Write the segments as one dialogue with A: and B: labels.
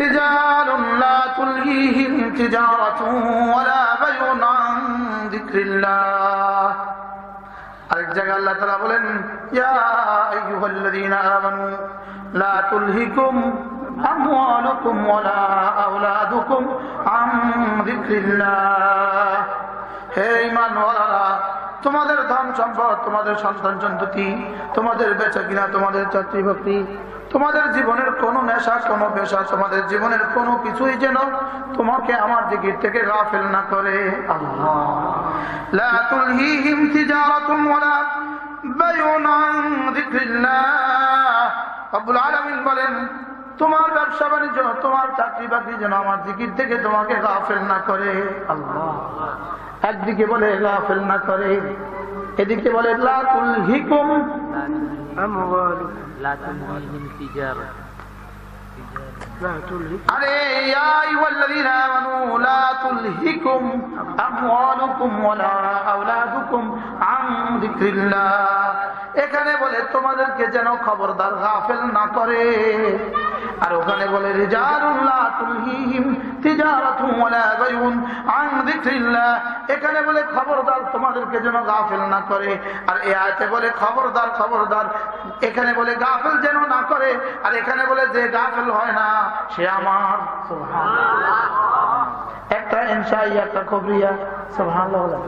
A: রিজালুন লা তুলহিহিম তিজারাতুন ওয়ালা বাইউন আন যিকরিল্লাহ। আরেক জায়গায় আল্লাহ তাআলা বলেন, ইয়া আইয়ুহাল্লাযীনা আমানু লা তুলহিকুম আমওয়ালুকুম ওয়ালা আওলাদুকুম আন যিকরিল্লাহ। হে ঈমানওয়ালারা, তোমাদের ধন সম্পদ, তোমাদের সন্তান সন্ততি, তোমাদের বেচা কিনা, তোমাদের চাকরি বাকরি, তোমাদের জীবনের কোন নেশা, কোন পেশা, তোমাদের জীবনের কোনো কিছুই যেন তোমাকে আমার জিকির থেকে গাফিল না করে। আল্লাহ, লা তুলহিহিম তিজারাতুন ওয়ালা বাইউন আন যিকরিল্লাহ। রব্বুল আলামিন বলেন, তোমার ব্যবসা বাণিজ্য, তোমার চাকরি বাকরি যেন আমার জিকির থেকে তোমাকে গাফিল না করে। আল্লাহ, একদিকে বলে গাফিল না করে, এদিকে বলে লা তুলহিকুম আমওয়ালুকুম লা তুলহিহিম তিজারাতুন। আরে ইয়া আইয়ুহাল্লাযীনা আমানু লা তুলহিকুম আমওয়ালুকুম ওয়ালা আওলাদুকুম আন যিকরিল্লাহ। এখানে বলে তোমাদেরকে যেন খবরদার গাফিল না করে, আর ওখানে বলে রিজালুন লা তুলহিহিম তিজারাতুন ওয়ালা বাইউন আন যিকরিল্লাহ। এখানে বলে খবরদার তোমাদেরকে যেন গাফিল না করে, আর এই আয়াতে বলে খবরদার খবরদার। এখানে বলে গাফিল যেন না করে, আর এখানে বলে যে গাফিল হয় না সে আমার। সুবহানাল্লাহ। একটা ইনশাই, একটা কবরিয়া। সুবহানাল্লাহ।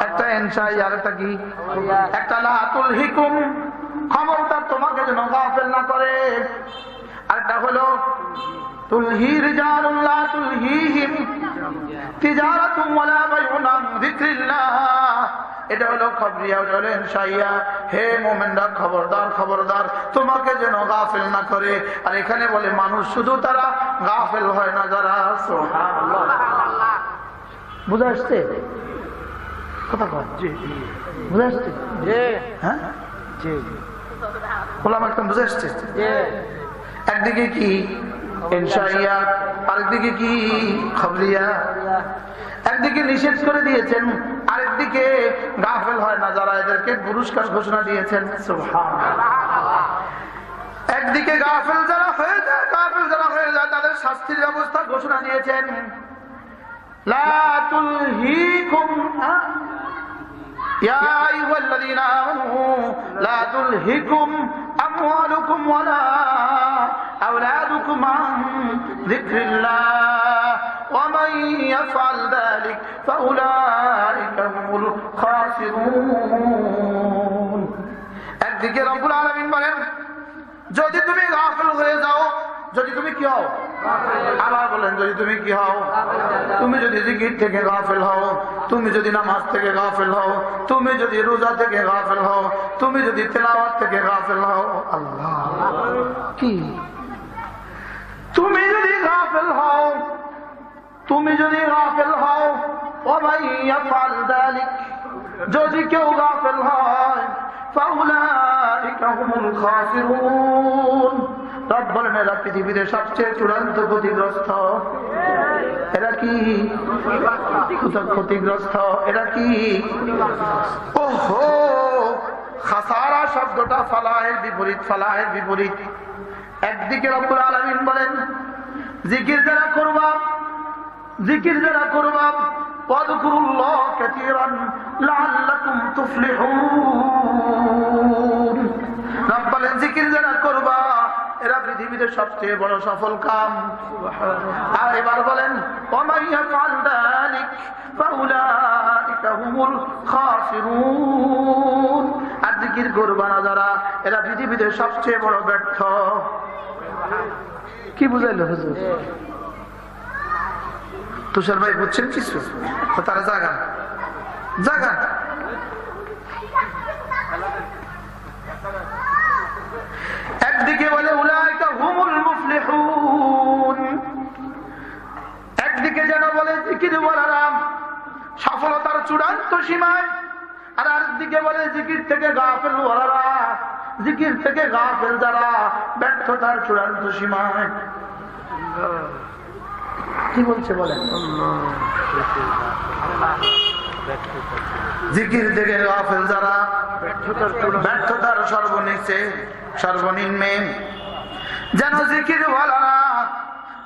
A: একটা ইনশাই আর একটা কি? একটা লা তুলহিকুম, খবরদার তোমাকে যেন গাফিল না করে। আরেকটা হলো তুলহি রিজালুন লা তুলহিহিম তিজারাতুন ওয়ালা বাইউন আন যিকরিল্লাহ। এটা হলো খবরিয়া, ওটা হলো ইনশাইয়া। হে মুমিনরা, খবরদার খবরদার তোমাকে যেন গাফিল না করে। আর এখানে বলে মানুষ শুধু তারা গাফিল হয় না যারা। সুবহানাল্লাহ। বুঝা আসছে কথা কয়? জি বুঝা আসছে। জি হ্যাঁ জি বললাম একদম বুঝা আসছে। একদিকে কি ইনশাইয়া, আরেকদিকে কি খবরিয়া। একদিকে নিষেধ করে দিয়েছেন, আরেকদিকে গাফেল হয় না যারা, এদেরকে পুরস্কার ঘোষণা দিয়েছেন। সুবহানাল্লাহ। একদিকে গাফেল যারা হয়ে যায়, গাফেল যারা হয়ে যায় তাদের শাস্তির ব্যবস্থা ঘোষণা দিয়েছেন। লা তুলহিকুম ইয়া আইয়ুহাল্লাযীনা আমানু লা তুলহিকুম আমওয়ালুকুম ওয়ালা আওলাদুকুম আন যিকরিল্লাহ ওয়া মান ইয়াফআল যালিক ফাউলাইকা হুমুল খাসিরুন। একদিকে রব্বুল আলামিন বলেন, যদি তুমি গাফিল হয়ে যাও, যদি তুমি কি হও, আবার বলেন যদি তুমি কি হও, তুমি যদি জিকির থেকে গাফিল হও, তুমি যদি নামাজ থেকে গাফিল হও, তুমি যদি রোজা থেকে গাফিল হও, তুমি যদি তেলাওয়াত থেকে গাফিল হও। আল্লাহ, কি তুমি যদি গাফিল হও, তুমি যদি গাফিল হও, ও ভাই ইয়াফআল যালিক, যদি কেউ গাফিল হয়, ফাউলাইকা হুমুল খাসিরুন। রব বলেন এরা পৃথিবীতে সবচেয়ে চূড়ান্ত ক্ষতিগ্রস্ত। এরা কি ক্ষতিগ্রস্ত? এরা কি? ওহো, খাসারা শব্দটা ফালাহের বিপরীত, ফালাহের বিপরীত। একদিকে রব্বুল আলামিন বলেন জিকির যারা করবা, জিকির যারা করবা, ওয়াযকুরুল্লাহ কাসীরান লাআল্লাকুম তুফলিহুন। রব বলেন জিকির যারা করবা এরা পৃথিবীতে সবচেয়ে বড় সফল কাম। আর এবার বলেন ওয়া মান ইয়াফআল যালিক ফাউলাইকা হুমুল খাসিরুন। আর জিকির করবা না যারা, এরা পৃথিবীতে সবচেয়ে বড় ব্যর্থ। কি বুঝাইলো হুজুর? তুষার ভাই বুঝছেন কিছু? তারা জাগান জাগান। একদিকে বলে উলাইকা হুমুল মুফলিহুন, একদিকে যেন বলে জিকির ওয়ালারা সফলতার চূড়ান্ত সীমায়, আর আরেকদিকে বলে জিকির থেকে গাফিল ওয়ালারা, জিকির থেকে গাফিল যারা ব্যর্থতার চূড়ান্ত সীমায়। কি বলছে বলেন? জিকির থেকে গাফিল যারা ব্যর্থতার সর্বনিম্নে, যেন জিকির ওয়ালারা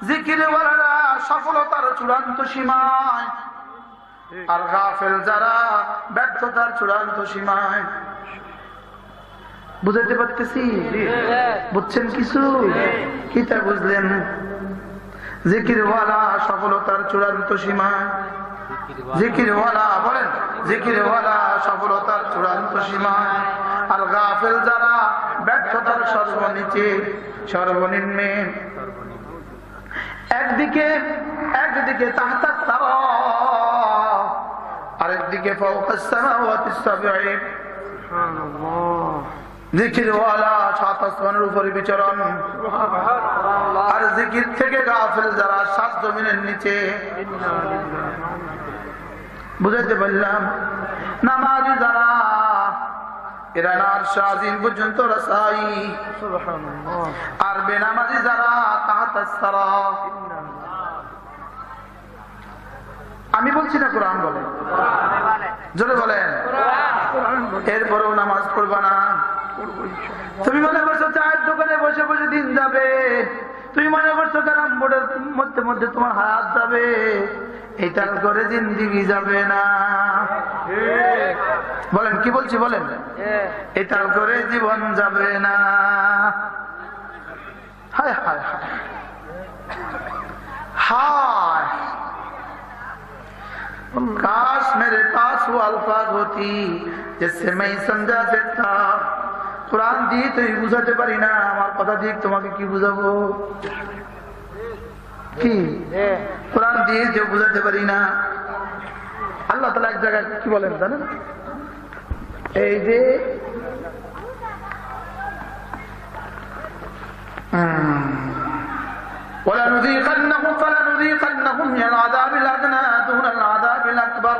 A: জিকিরওয়ালারা সফলতার চূড়ান্ত সীমায়, আর গাফেল যারা ব্যর্থতার চূড়ান্ত সীমায়। বুঝাইতে পারতেছি? বুঝছেন কিছু? কিটা বুঝলেন? জিকিরওয়ালা সফলতার চূড়ান্ত সীমায়, জিকিরওয়ালা বলেন, জিকিরওয়ালা সফলতার চূড়ান্ত সীমায়, আর গাফেল যারা ব্যর্থতার সর্বনিচে সর্বনিম্নে। একদিকে তাহতাস সারা, আরেকদিকে ফাওকাস সামাওয়াতিস সাবঈ। সুবহানাল্লাহ। জিকিরওয়ালা সাত আসমানের উপরে বিচরণ, আর জিকির থেকে গাফেল যারা সাত জমিনের নিচে। বুঝাইতে পারলাম? নামাজি যারা এরা আরশ আজিম পর্যন্ত রাসাই, আর বেনামাজি যারা তাহতাস সারা। আমি বলছি না, কোরআন বলে। জোরে বলেন। এরপরেও নামাজ পড়বা না। তুমি মনে করছো চায়ের দোকানে বসে বসে দিন যাবে, তুমি মনে করছো ক্যারাম বোর্ডের মধ্যে তোমার হাত যাবে, এটার করে জিন্দিগি যাবে না। বলেন, কি বলছি বলেন? এটার করে জীবন যাবে না। হায় হায় হায় হায়, काश मेरे पास वो अल्फाज होती जिससे मैं समझा सकता। कुरान দিয়ে তুই বুঝাতে পারি না, আমার কথা দিয়ে তোমাকে কি বুঝাবো? কি কোরআন দিয়ে যে বুঝাতে পারি না। আল্লাহ তাআলা এক জায়গায় কি বলেন জানেন? এই যে فلنذيقنهم من العذاب الأدنى دون العذاب الأكبر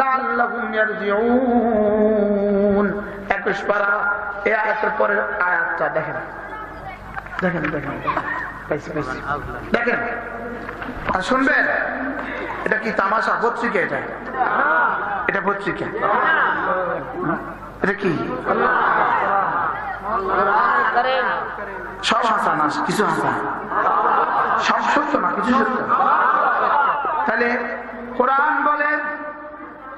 A: لعلهم يرجعون। 21 পারা এই আয়াতের পরের আয়াতটা দেখেন, দেখেন দেখেন দেখেন আর শুনবেন। এটা কি তামাশা? পত্রিকা? এটা পত্রিকা? এটা কি? সব হাসা না, কিছু হাসা, সব সত্য না, কিছু সত্য। তাহলে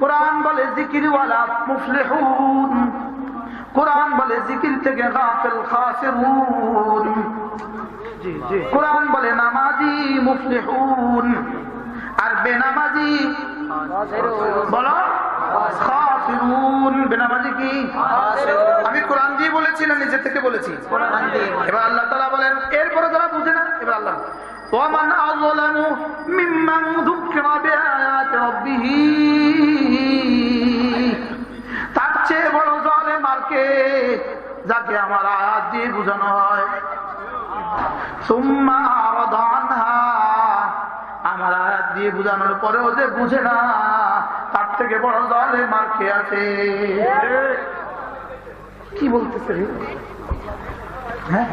A: কোরআন বলে জিকিরওয়ালা মুফলিহুন, কোরআন বলে জিকির থেকে গাফিল খাসিরুন। কোরআন বলে নামাজি মুফলিহুন, আর বেনামাজি বলো খাসিরুন। বেনামাজি কি? আমি কোরআন দিয়ে বলেছি না নিজে থেকে বলেছি? এবার আল্লাহ তাআলা বলেন, এরপরে যারা বুঝে না, এবার আল্লাহ ومن أظلم ممن ذكر بآيات ربه, তার চেয়ে বড় জালেম আর কে যাকে আমার আয়াত দিয়ে বোঝানো হয়। সুম্মা আরাদা আনহা, আমার আয়াত দিয়ে বোঝানোর পরেও যে বুঝে না, তার থেকে বড় জালেম আর কে আছে? কি বলতেছে? হ্যাঁ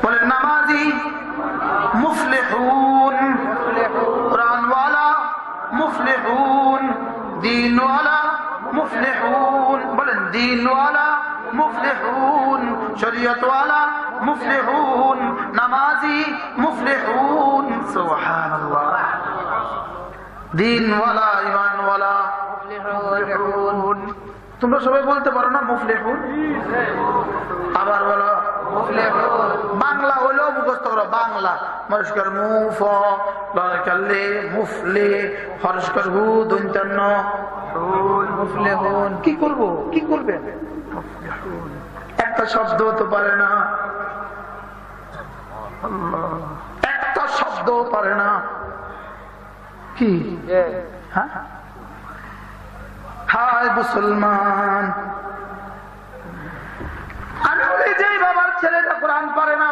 A: বলেন, নামাজি মুফলিহুন, কুরআনওয়ালা মুফলিহুন, দ্বীনওয়ালা মুফলিহুন। বলেন, দ্বীনওয়ালা মুফলিহুন, শরীয়তওয়ালা মুফলিহুন, নামাজি মুফলিহুন। সুবহানাল্লাহ। দ্বীনওয়ালা, ঈমানওয়ালা মুফলিহুন। তোমরা সবাই বলতে পারো না মুফলিহুন? আবার বলো মুফলিহুন। বাংলা হলেও মুখস্থ করো, বাংলা মরস্কর মুফ লাকাল্লে মুফলি হরস্কর হু দন্তান্ন মুফলিহুন। কি করব? কি করবেন? একটা শব্দ তো পারে না, একটা শব্দ পারে না। কি? হ্যাঁ, হায় মুসলমান। আমি বলি, যেই বাবার ছেলেটা কোরআন পারে না,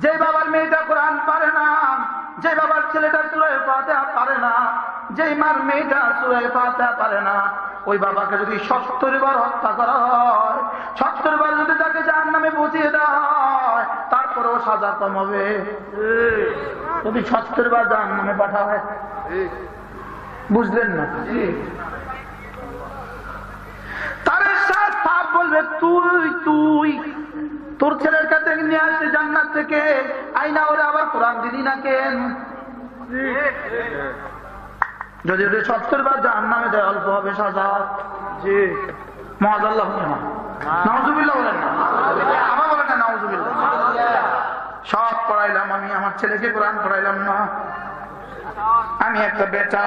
A: যে বাবার মেয়েটা কোরআন পারে না, যে বাবার ছেলেটা সূরা ফাতিহা পারে না, যেই মার মেয়েটা সূরা ফাতিহা পারে না, ওই বাবাকে যদি 70 বার হত্যা করা হয়, 70 বার যদি তাকে জাহান্নামে পৌঁছিয়ে দেওয়া হয়, তারপরেও সাজা কম হবে। যদি 70 বার জাহান্নামে পাঠা হয়, বুঝলেন না? তার সাথ বলবে তুই তুই তোর ছেলের কাছে নিয়ে আসছে জান্নাত থেকে, আইনা ওরা আবার কোরআন দিলি না কেন? যদি ওটা 70 বার জাহান্নামে দেয় অল্প হবে সাজা। জি মাআযাল্লাহ, নাউযুবিল্লাহ বলেন না, আবার বলেন না নাউযুবিল্লাহ। সব পড়াইলাম আমি, আমার ছেলেকে কোরআন পড়াইলাম না। আমি একটা বেটা,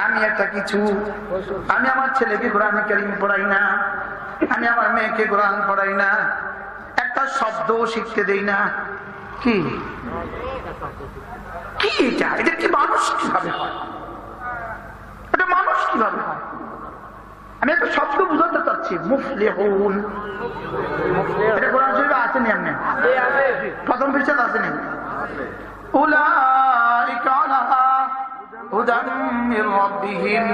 A: আমি একটা কিছু, আমি আমার ছেলেকে কোরআন কারীম পড়াই না, আমি আমার মেয়েকে কোরআন পড়াই না, একটা শব্দ শিখতে দেই না। কি কি এটা? এটা কি মানুষ কিভাবে হয়? এটা মানুষ কিভাবে হয়? আমি একটা শব্দ বুঝাতে চাচ্ছি, মুফলিহুন। এটা কোরআন শরীফে আসেনি, এমনি প্রথম পৃষ্ঠাতে আসেনি। উলাইকা আলা হুদাম মির রাব্বিহিম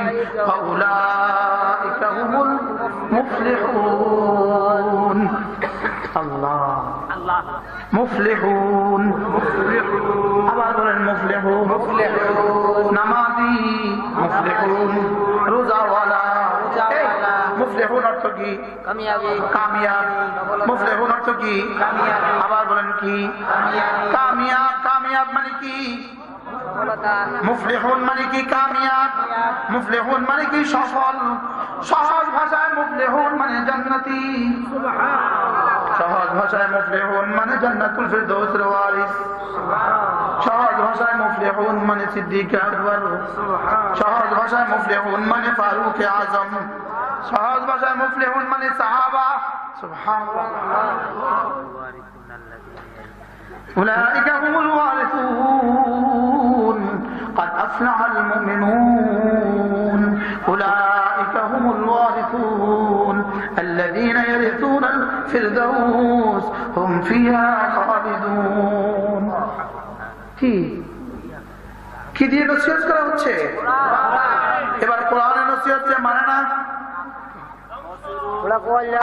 A: ওয়া উলাইকা হুমুল মুফলিহুন। আল্লাহ, মুফলিহুন। আবার বলেন মুফলিহুন। নামাজি মুফলিহুন, রোজাওয়ালা। মুফলিহুন অর্থ কি? কামিয়াব। মুফলিহুন অর্থ কি? আবার বলেন কি? কামিয়াব। কামিয়াব মানে কি? মুফলিহুন মানে কি? কামিয়াব। মুফলিহুন মানে কি? সফল। সহজ ভাষায় মুফলিহুন মানে জান্নাতি। সহজ ভাষায় মুফলিহুন মানে জান্নাতুল ফিরদাউসের ওয়ারিস। সহজ ভাষায় মুফলিহুন মানে সিদ্দিক আকবর। সহজ ভাষায় মুফলিহুন মানে ফারুক আজম। সহজ ভাষায় মুফলিহুন মানে সাহাবা। সুবহানাল্লাহ। أولئك هم الوارثون قد أفلح المؤمنون أولئك هم الوارثون الذين يرثون الفردوس هم فيها خالدون কি দিয়ে নসিহত করা হচ্ছে? এবার কোরআনের নসিহত মানে না।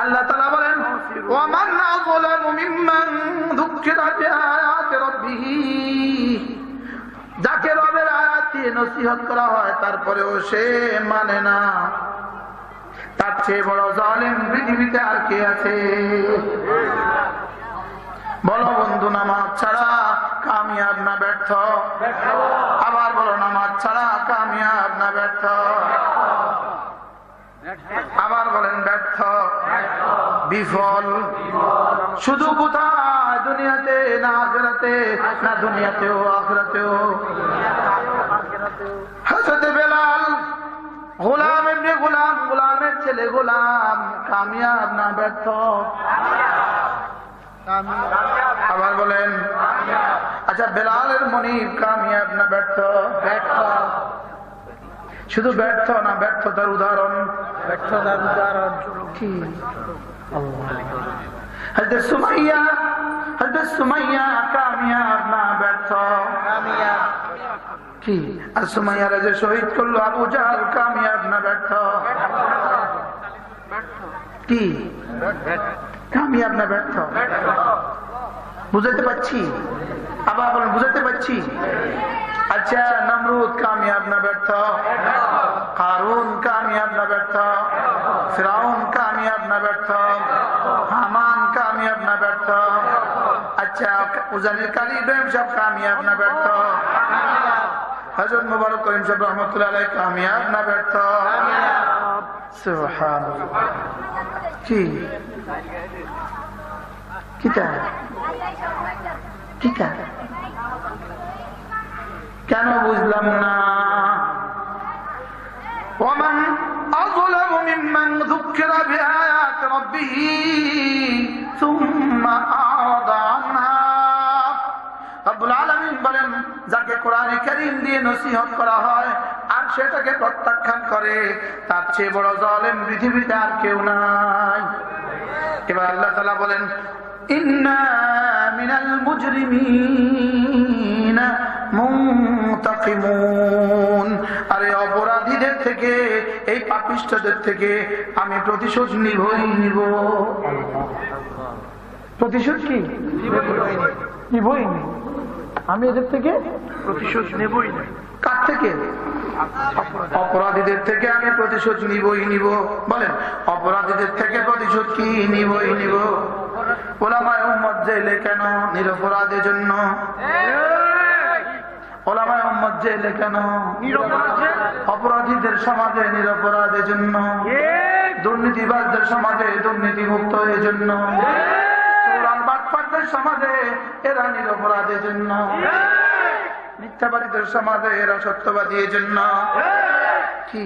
A: আল্লাহ তাআলা বলেন, ওয়ামান আযলামু মিম্মান যুক্কিরা বিআয়াতি রাব্বিহ। যাকে রবের আয়াত দিয়ে নসিহত করা হয় তারপরেও সে মানে না, তার চেয়ে বড় জালেম পৃথিবীতে আর কে আছে? বলো বন্ধু, নামাজ ছাড়া কামিয়াব না ব্যর্থ? আবার বলো, নামাজ ছাড়া কামিয়াব না ব্যর্থ? আবার বলেন ব্যর্থ, বিফল। শুধু কোথায়? দুনিয়াতে না আখিরাতে? না দুনিয়াতেও আখিরাতেও। হযরত বেলাল গোলাম ইবনে গোলাম, গোলামের ছেলে গোলাম, কামিয়াব না ব্যর্থ? আবার বলেন। আচ্ছা, বেলালের মনিব কামিয়াব না ব্যর্থ? ব্যর্থ। শুধু ব্যর্থ না, ব্যর্থতার উদাহরণ। ব্যর্থতার উদাহরণ কি? হযরত সুমাইয়া, হযরত সুমাইয়া কামিয়াব না ব্যর্থ? কামিয়াব। কি? আর সুমাইয়ারে যে শহীদ করলো আবু জাহল, কামিয়াব না ব্যর্থ? কি? কামিয়াব না ব্যর্থ? বুঝাতে পারছি? আবার বলেন, বুঝাতে পারছি? আচ্ছা, নমরুদ কামিয়াব না ব্যর্থ? কারুন কামিয়াব না ব্যর্থ? ফিরাউন কামিয়াব না ব্যর্থ? হামান কামিয়াব না ব্যর্থ? আচ্ছা, উজানির কালী ইব্রাহিম সাহেব কামিয়াব না ব্যর্থ? হযরত মুবারক করিম সাহেব রহমাতুল্লাহ আলাইহি কামিয়াব না ব্যর্থ? সুবহানাল্লাহ। কি কিতা কিতা কেন বুঝলাম না? ওমান আযলামু মিম্মান যুক্কিরা বিআয়াতি রাব্বিহ সুম্মা আ'রাদা আনহা। রব্বুল আলামিন বলেন, যাকে কোরআনে কারীম দিয়ে নসিহত করা হয় আর সেটাকে প্রত্যাখ্যান করে, তার চেয়ে বড় জালেম পৃথিবীতে আর কেউ নাই। এবার আল্লাহ তাআলা বলেন, ইন্না মিনাল মুজরিমিনা মুনতাকিমুন। আরে অপরাধীদের থেকে, এই পাপিষ্ঠদের থেকে আমি প্রতিশোধ নিবই নিব। প্রতিশোধ কি? নিবই নি। আমি এদের থেকে প্রতিশোধ নেবই না। কার থেকে? অপরাধীদের থেকে আমি প্রতিশোধ নিবই নিব। বলেন, অপরাধীদের থেকে প্রতিশোধ কি? নিবই নিব। ওলামায়ে উম্মত জেলে কেন? নিরপরাধের জন্য। ওলামায়ে উম্মত জেলে কেন? অপরাধীদের সমাজে নিরপরাধের জন্য, দুর্নীতিবাজদের সমাজে দুর্নীতিমুক্ত এর জন্য, চোরাল বাটপারদের সমাজে এরা নিরপরাধের জন্য, মিথ্যাবাদীদের সমাজে এরা সত্যবাদী এর জন্য। কি